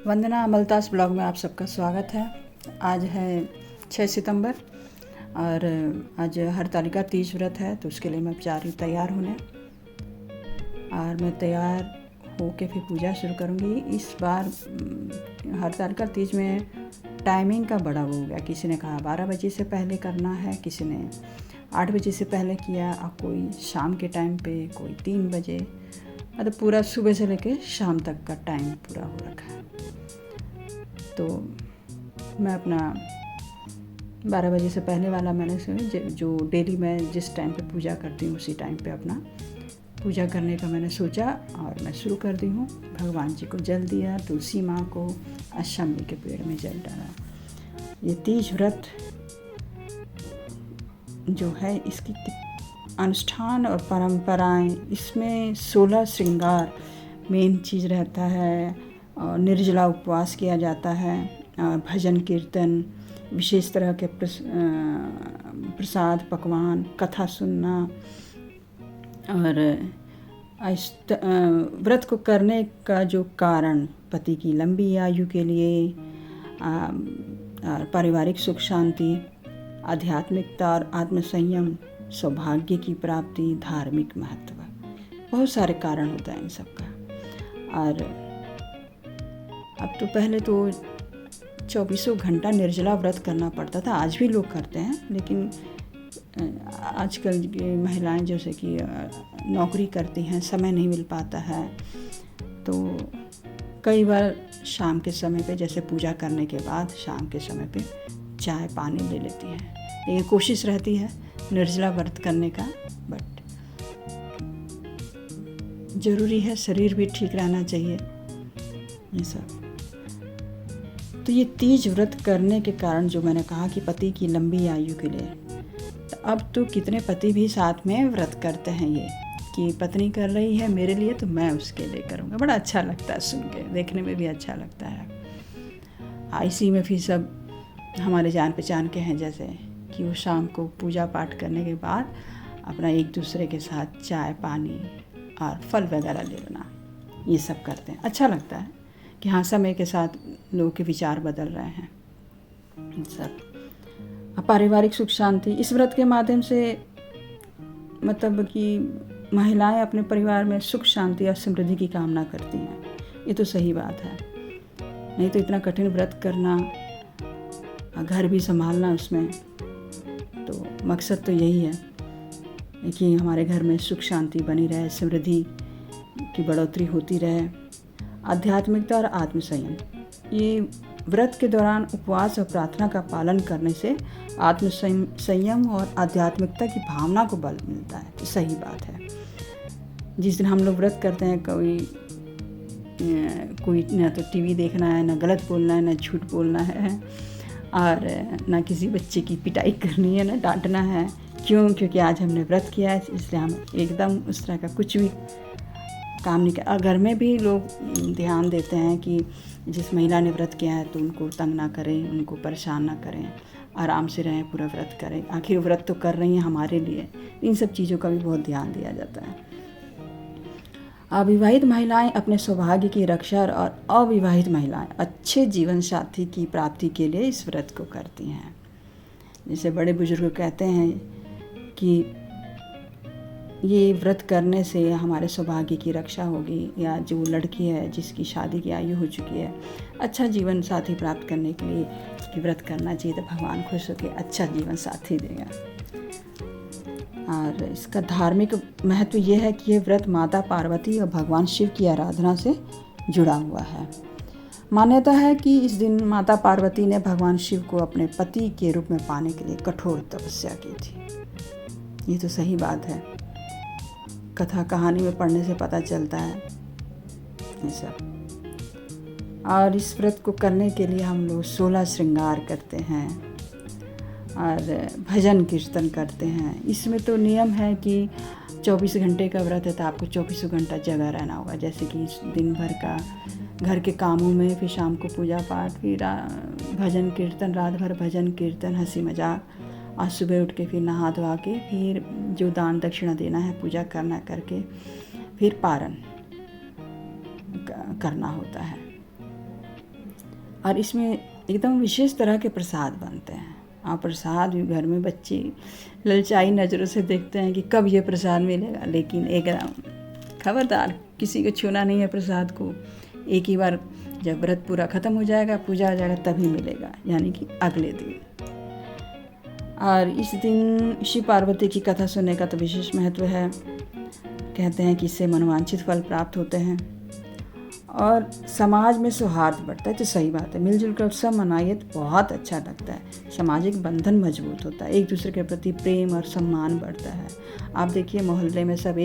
वंदना अमलतास blog में आप सबका स्वागत है। आज है 6 सितंबर और आज हरतालिका तीज व्रत है, तो उसके लिए मैं जा रही हूँ तैयार होने। और मैं तैयार होके फिर पूजा शुरू करूँगी। इस बार हरतालिका तीज में टाइमिंग का बड़ा वो हो गया। किसी ने कहा 12 बजे से पहले करना है, किसी ने 8 बजे से पहले किया, और कोई शाम के टाइम पे, कोई 3 बजे, मतलब पूरा सुबह से लेके शाम तक का टाइम पूरा हो रखा है। तो मैं अपना 12 बजे से पहले वाला मैंने जो डेली मैं जिस टाइम पे पूजा करती हूँ उसी टाइम पे अपना पूजा करने का मैंने सोचा और मैं शुरू कर दी हूँ। भगवान जी को जल दिया, तुलसी माँ को, अश्वमेध के पेड़ में जल डाला। ये तीज व्रत जो है, इसकी अनुष्ठान और परंपराएं, इसमें 16 श्रृंगार मेन चीज़ रहता है, और निर्जला उपवास किया जाता है, भजन कीर्तन, विशेष तरह के प्रसाद पकवान, कथा सुनना, और व्रत को करने का जो कारण पति की लंबी आयु के लिए, पारिवारिक सुख शांति, आध्यात्मिकता और आत्मसंयम, सौभाग्य की प्राप्ति, धार्मिक महत्व, बहुत सारे कारण होता है इन सब का। और अब तो पहले तो 24 घंटा निर्जला व्रत करना पड़ता था, आज भी लोग करते हैं, लेकिन आजकल की महिलाएं जैसे कि नौकरी करती हैं, समय नहीं मिल पाता है, तो कई बार शाम के समय पे, जैसे पूजा करने के बाद शाम के समय पे चाय पानी ले लेती हैं। ये कोशिश रहती है निर्जला व्रत करने का, बट ज़रूरी है, शरीर भी ठीक रहना चाहिए ये सब। तो ये तीज व्रत करने के कारण जो मैंने कहा कि पति की लंबी आयु के लिए, तो अब तो कितने पति भी साथ में व्रत करते हैं, ये कि पत्नी कर रही है मेरे लिए तो मैं उसके लिए करूँगा। बड़ा अच्छा लगता है सुन के, देखने में भी अच्छा लगता है। इसी में फिर सब हमारे जान पहचान के हैं, जैसे कि वो शाम को पूजा पाठ करने के बाद अपना एक दूसरे के साथ चाय पानी और फल वगैरह ले लेना, ये सब करते हैं। अच्छा लगता है कि हाँ, समय के साथ लोगों के विचार बदल रहे हैं सब। पारिवारिक सुख शांति, इस व्रत के माध्यम से मतलब कि महिलाएं अपने परिवार में सुख शांति और समृद्धि की कामना करती हैं। ये तो सही बात है, नहीं तो इतना कठिन व्रत करना, घर भी संभालना उसमें, तो मकसद तो यही है कि हमारे घर में सुख शांति बनी रहे, समृद्धि की बढ़ोतरी होती रहे। आध्यात्मिकता और आत्मसंयम, ये व्रत के दौरान उपवास और प्रार्थना का पालन करने से आत्मसंयम और आध्यात्मिकता की भावना को बल मिलता है। तो सही बात है। जिस दिन हम लोग व्रत करते हैं, कोई ना तो टीवी देखना है, ना गलत बोलना है, ना झूठ बोलना है, और ना किसी बच्चे की पिटाई करनी है, ना डांटना है। क्योंकि आज हमने व्रत किया है, इसलिए हम एकदम उस तरह का कुछ भी काम नहीं कर। घर में भी लोग ध्यान देते हैं कि जिस महिला ने व्रत किया है तो उनको तंग ना करें, उनको परेशान ना करें, आराम से रहें, पूरा व्रत करें। आखिर व्रत तो कर रही हैं हमारे लिए। इन सब चीज़ों का भी बहुत ध्यान दिया जाता है। अविवाहित महिलाएं अपने सौभाग्य की रक्षा और अविवाहित महिलाएं अच्छे जीवन साथी की प्राप्ति के लिए इस व्रत को करती हैं। जैसे बड़े बुजुर्ग कहते हैं कि ये व्रत करने से हमारे सौभाग्य की रक्षा होगी, या जो लड़की है जिसकी शादी की आयु हो चुकी है, अच्छा जीवन साथी प्राप्त करने के लिए कि व्रत करना चाहिए, तो भगवान खुश होकर अच्छा जीवन साथी देगा। और इसका धार्मिक महत्व ये है कि ये व्रत माता पार्वती और भगवान शिव की आराधना से जुड़ा हुआ है। मान्यता है कि इस दिन माता पार्वती ने भगवान शिव को अपने पति के रूप में पाने के लिए कठोर तपस्या की थी। ये तो सही बात है, कथा कहानी में पढ़ने से पता चलता है ये सब। और इस व्रत को करने के लिए हम लोग 16 श्रृंगार करते हैं और भजन कीर्तन करते हैं। इसमें तो नियम है कि 24 घंटे का व्रत है, तो आपको 24 घंटा जगा रहना होगा। जैसे कि दिन भर का घर के कामों में, फिर शाम को पूजा पाठ, फिर भजन कीर्तन, रात भर भजन कीर्तन, हंसी मजाक, और सुबह उठ के फिर नहा धोवा के फिर जो दान दक्षिणा देना है पूजा करना करके फिर पारण करना होता है। और इसमें एकदम विशेष तरह के प्रसाद बनते हैं। और प्रसाद भी घर में बच्चे ललचाई नज़रों से देखते हैं कि कब ये प्रसाद मिलेगा, लेकिन एकदम खबरदार किसी को छूना नहीं है प्रसाद को। एक ही बार जब व्रत पूरा ख़त्म हो जाएगा, पूजा हो जाएगा, तभी मिलेगा, यानी कि अगले दिन। और इस दिन शिव पार्वती की कथा सुनने का तो विशेष महत्व है। कहते हैं कि इससे मनोवांछित फल प्राप्त होते हैं और समाज में सौहार्द बढ़ता है। तो सही बात है, मिलजुल कर उत्सव मनाइए तो बहुत अच्छा लगता है। सामाजिक बंधन मजबूत होता है, एक दूसरे के प्रति प्रेम और सम्मान बढ़ता है। आप देखिए मोहल्ले में सब